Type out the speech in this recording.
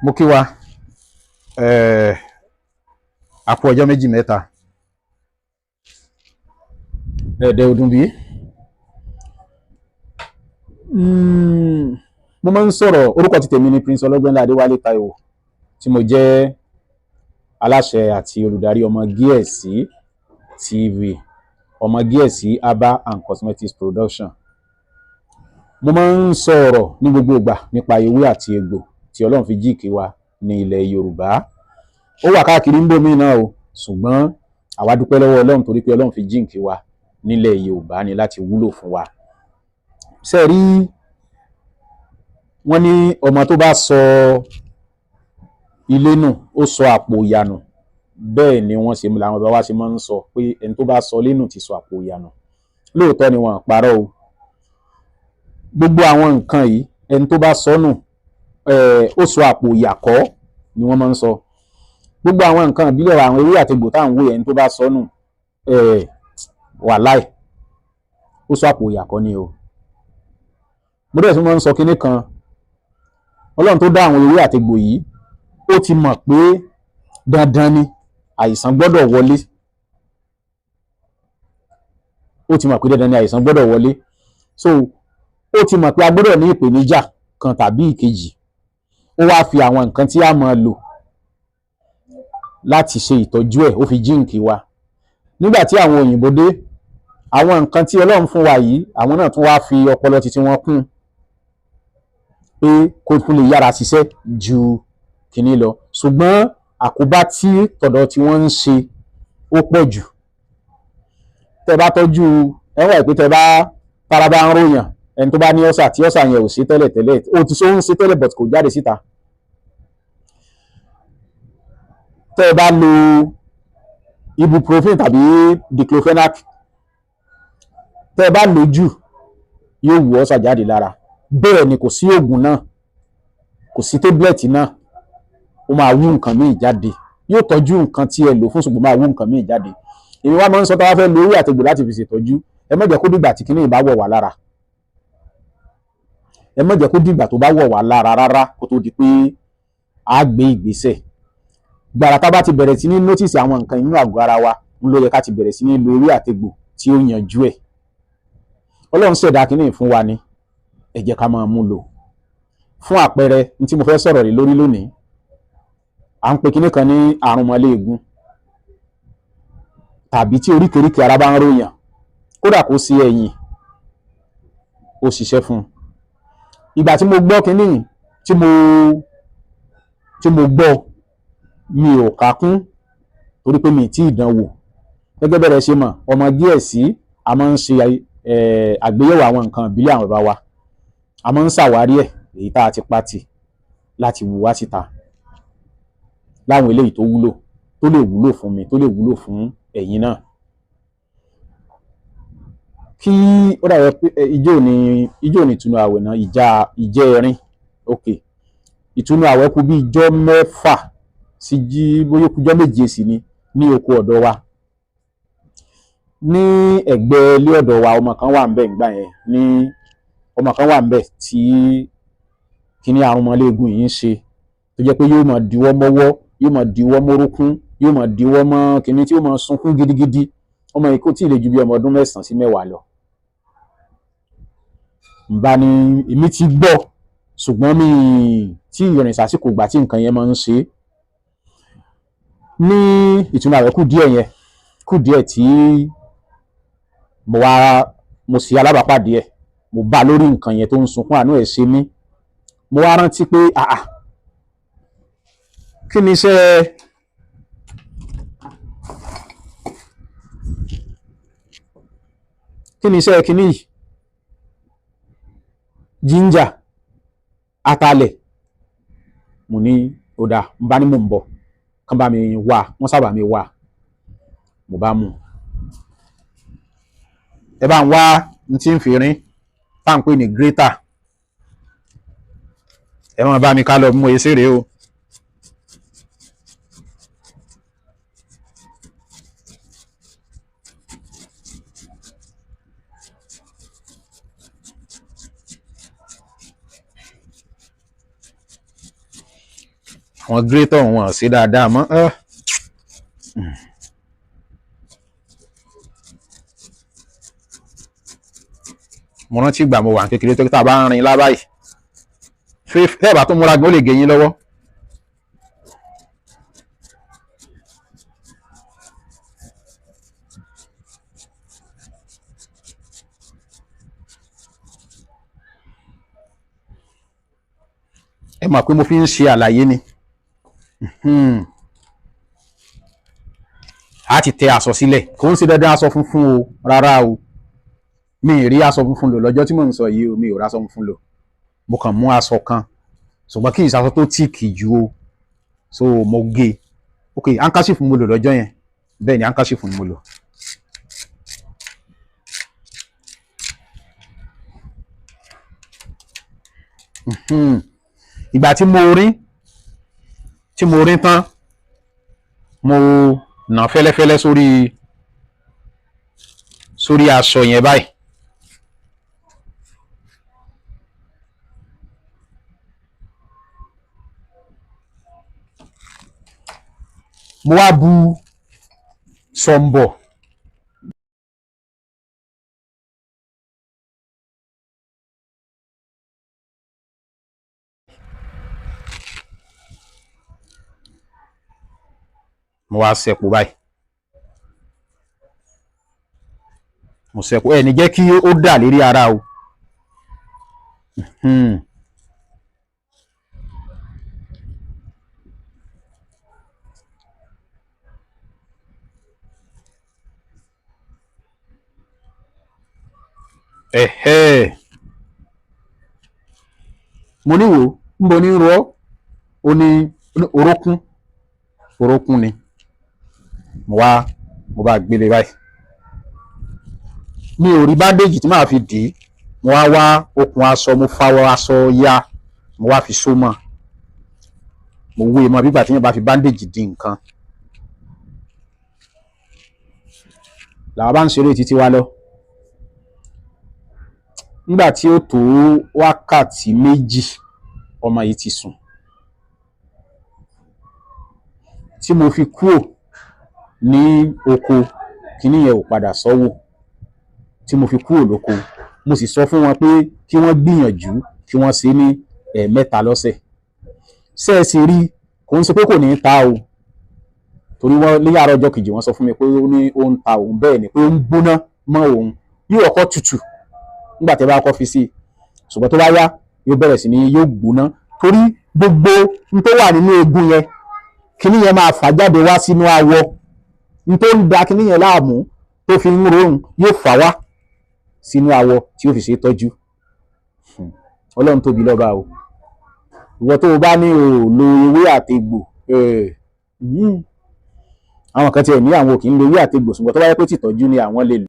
Mo kí wa àpò ọjọ́ méjì mẹ́ta ẹ̀ẹ́dẹ̀ ọdún bí. Mo máa ń sọ̀rọ̀, orúkọ ti tèmi ni Prince Ọlọ́gbẹ́nlá Adéwálé Táíwò tí mo jẹ́ aláṣẹ àti olùdarí Ọmọ Gíẹ̀sì TV, Ọmọ Gíẹ̀sì Herbal and Cosmetics Production. Mo máa ń sọ̀rọ̀ ní gbogbo ìgbà nípa ewé àti egbò tí Ọlọ́run fi jíìkì wa ní ilẹ̀ Yorùbá. Ó wà káàkiri ń bòmí náà o, ṣùgbọ́n àwa dúpẹ́ lọ́wọ́ Ọlọ́run torí pé Ọlọ́run fi jíìkì wa nílẹ̀ Yorùbá ni láti wúlò fún wa. Ṣé rí, wọ́n ní ọmọ tó bá sọ ilé nù ó sọ àpò ìyànù. Bẹ́ẹ̀ ni wọ́n ṣe làwọn bàbá wa ṣe máa ń sọ pé ẹni tó bá sọ ilé nù ti sọ àpò ìyànù. Lóòótọ́ ni wọ́n parọ́ o. Gbogbo àwọn nǹkan yìí ẹni tó bá sọ nù ó sọ àpò ìyàkọ́ ni wọ́n máa ń sọ. Gbogbo àwọn nǹkan ìbílẹ̀ àwọn ewé àti egbò táwọn wò ẹni tó bá sọ nù wàláì ó sọ àpò ìyàkọ́ ni o. Mo dẹ̀ tún máa ń sọ kinní kan, Ọlọ́run tó dá àwọn ewé àti egbò yìí ó ti mọ̀ pé dandan ni àìsàn gbọ́dọ̀ wọlé. Ó ti mọ̀ pé dandan ni àìsàn gbọ́dọ̀ wọlé. So ó ti mọ̀ pé a gbọ́dọ̀ ní ìpèníjà kan tàbí ìkejì. Ó wá fi àwọn nǹkan tí a máa lò láti ṣe ìtọ́jú ẹ̀, ó fi jíǹkì wa. Nígbà tí àwọn òyìnbó dé, àwọn nǹkan tí Ọlọ́run fún wa yìí, àwọn náà tún wá fi ọpọlọ titi wọn kún pé kó tún lè yára ṣiṣẹ́ ju kìíní lọ. Ṣùgbọ́n àkóbá tí tọ̀dọ̀ tí wọ́n ń ṣe ó pọ̀ jù. Tẹ́ bá tọ́jú ẹwà ìpè tẹ́ bá tára bá ń ròyàn, ẹni tó bá ní ọ́sà tí ọ́sà yẹn ò ṣe tẹ́lẹ̀ tẹ́lẹ̀, ó ti ṣe ń ṣe tẹ́lẹ̀ but kò jáde síta. Tẹ́ bá lo ibuprofen tàbí diclofenac, tẹ́ bá lò jù yóò wù ọ́sà jáde lára. Bẹ́ẹ̀ ni kò sí oògùn náà, kò sí tábìlẹ̀tì náà, ó máa wú nǹkan míì jáde. Yóò tọ́jú nǹkan tí ẹ lò fún ṣùgbọ́n máa wú nǹkan míì jáde. Èmi wá máa ń sọ tá a fẹ́ lo ewé àti egbò láti fi ṣètọ́jú, ẹ má jẹ́ kó dìgbà tí kinní bá wọ̀ wá lára. Ẹ má jẹ́ kó dìgbà tó bá wọ̀ wá lára rárá kó tó di pé a gbé ìgbésẹ̀. Gbàrà tá bá ti bẹ̀rẹ̀ sí ní notice àwọn nǹkan inú àgọ́ ara wa, ń ló yẹ ká ti bẹ̀rẹ̀ sí ní lo ewé àti egbò tí ó yanjú ẹ̀. Ọlọ́run ṣẹ̀dá kinní fún wa ni, ẹ jẹ́ ká máa mú lò. Fún àpẹẹrẹ ní tí mo fẹ́ sọ̀rọ̀ lé lórí lónìí, à ń pe kinní kan ní àrùnmọ́léegun tàbí tí oríkèéríkèé ara bá ń ròyàn, kódà kó sí ẹ̀yìn ó ṣiṣẹ́ fún un. Ìgbà tí mo gbọ́ kinní tí mo gbọ́ mi ò kà kún torí pé mi ì tí ì dánwò. Gẹ́gẹ́ bẹ̀rẹ̀ ṣe mọ̀, Ọmọ Gíẹ̀sì a máa ń ṣe àgbéyẹ̀wò àwọn nǹkan ìbílẹ̀ àwọn bàbá wa. A máa ń ṣàwárí ẹ̀ èyí tá a ti pàtì láti wù wá síta láwọn eléyìí tó wúlò, tó lè wúlò fún mi, tó lè wúlò fún ẹ̀yin náà. Kí ó dàbí pé ijó ni ìtúnu àwẹ̀ náà, ìjẹ́ ẹ̀rin, ok. Ìtúnu àwẹ̀ kù bí ijọ́ mẹ́fà sí bóyá kù ijọ́ méje sí ni ní oko ọ̀dọ̀ wa. Ní ẹ̀gbẹ́ ilé ọ̀dọ̀ wa ọmọ kan wà ńbẹ̀ nígbà yẹn, ọmọ kan wà ńbẹ̀ tí kíní àrùnmọ́léegun yìí ń ṣe, tó jẹ́ pé yóò máa diwọ́ mọ́wọ́, yóò máa diwọ́ mórókún, yóò máa diwọ́ mọ́ kíní tí ó máa sunkún gidigidi. Ọmọ yìí kò tí ì lè ju bí ọmọ ọdún 9 sí 10 lọ. Ǹbá ni èmi ti gbọ́, ṣùgbọ́n mi tí ìrìn sásìkò ìgbà tí nǹkan yẹn máa ń ṣe. Ní ìtúnu àwẹ̀ kù díẹ̀ tí mo sì alábàápàdé ẹ̀, mo bá lórí nǹkan yẹn tó ń sunkún, àánú ẹ̀ ṣe mí. Mo wá rántí pé kí ni iṣẹ́ kíní yìí, ginger, atalẹ̀. Mo ní ó dáa, mo bá ní mò ń bọ̀, kán bá mi wá, wọ́n sábà mi wá, mo bá mú. Ẹ bá ń wá ní tí ń fi rin tá à ń pè ní grater. Ẹ máa bá mi ká lọ bí mo yẹ sí rèé o. àwọn gírétọ̀ wọn ṣe dáadáa mọ́. Mo rántí ìgbà mo wà kékeré tó kí tá a bá ń rin lábáyìí tẹ́ ẹ̀ bá tó múra gan ó lè gé yín lọ́wọ́. Ẹ mọ̀ pé mo fi ń ṣe àlàyé ni. A ti tẹ aṣọ sílẹ̀ kò ń ṣe dandan aṣọ funfun o rárá o, mi ì rí aṣọ funfun lò lọ́jọ́ tí mò ń sọ yìí o, mi ò rí aṣọ funfun lò, mo kàn mú aṣọ kan ṣùgbọ́n kì í ṣe aṣọ tó tíìkì jù o, so mo gé ok handkerchief mo lò lọ́jọ́ yẹn, bẹ́ẹ̀ ni handkerchief ni mo lò. Ìgbà tí mo rín tán mo nà fẹ́lẹ́fẹ́lẹ́ sórí aṣọ yẹn báyìí. Mo wá bu sọ̀m̀bọ̀ mo wá sẹ́pù báyìí, mo sẹ́pù ẹ̀ ní jẹ́ kí ó dà lérí ara o. Mo ní wò níbo ní ro ó ní orókún ni mo bá gbélé báyìí, mi ò rí bandage tí màá fi dì í, mo wá okùn aṣọ, mo fawọ aṣọ ya, mo wá fi so mọ́, mo wé mọ́ bí ìgbà tí yẹn bá fi bandage di nǹkan. Làwa bá ń ṣeré títí wa lọ. Nígbà tí ó tó wákàtí méjì ọmọ yìí ti sùn, tí mo fi kúrò ní oko kíní yẹn ò padà sọ́wọ́, tí mo fi kúrò lóko mo sì sọ fún wọn pé kí wọ́n gbìyànjú kí wọ́n ṣe ní ẹ̀ẹ̀mẹ́ta lọ́sẹ̀. Ṣé ẹ sì rí, kò ń sọ pé kò ní ta o, torí wọ́n ní àárọ̀ ọjọ́ kejì wọ́n sọ fún mi pé ó ń ta òun, bẹ́ẹ̀ ni pé ó ń gbóná mọ́ òun, yóò kọ́kọ́ tutù nígbà tí ẹ bá kọ́ fi sí i, ṣùgbọ́n tó bá yá yóò bẹ̀rẹ̀ sí ní yóò gbóná, torí gbogbo n tó wà nínú eegun yẹn kíní yẹn máa fà jáde wá sínú awọ, n tó ń da kíní yẹn láàmú tó fi ń rọrùn yóò fà wá sínú awọ tí ó fi ṣe é tọ́jú. Ọlọ́run tóbi lọ́ba o. Ìwọ tó o bá ní o lo ewé àtegbò, àwọn kan tiẹ̀ ní àwọn ò kì í lo ewé àtegbò, ṣùgbọ́n tó bá yẹ pé tìtọ́jú ni àwọn lè lò.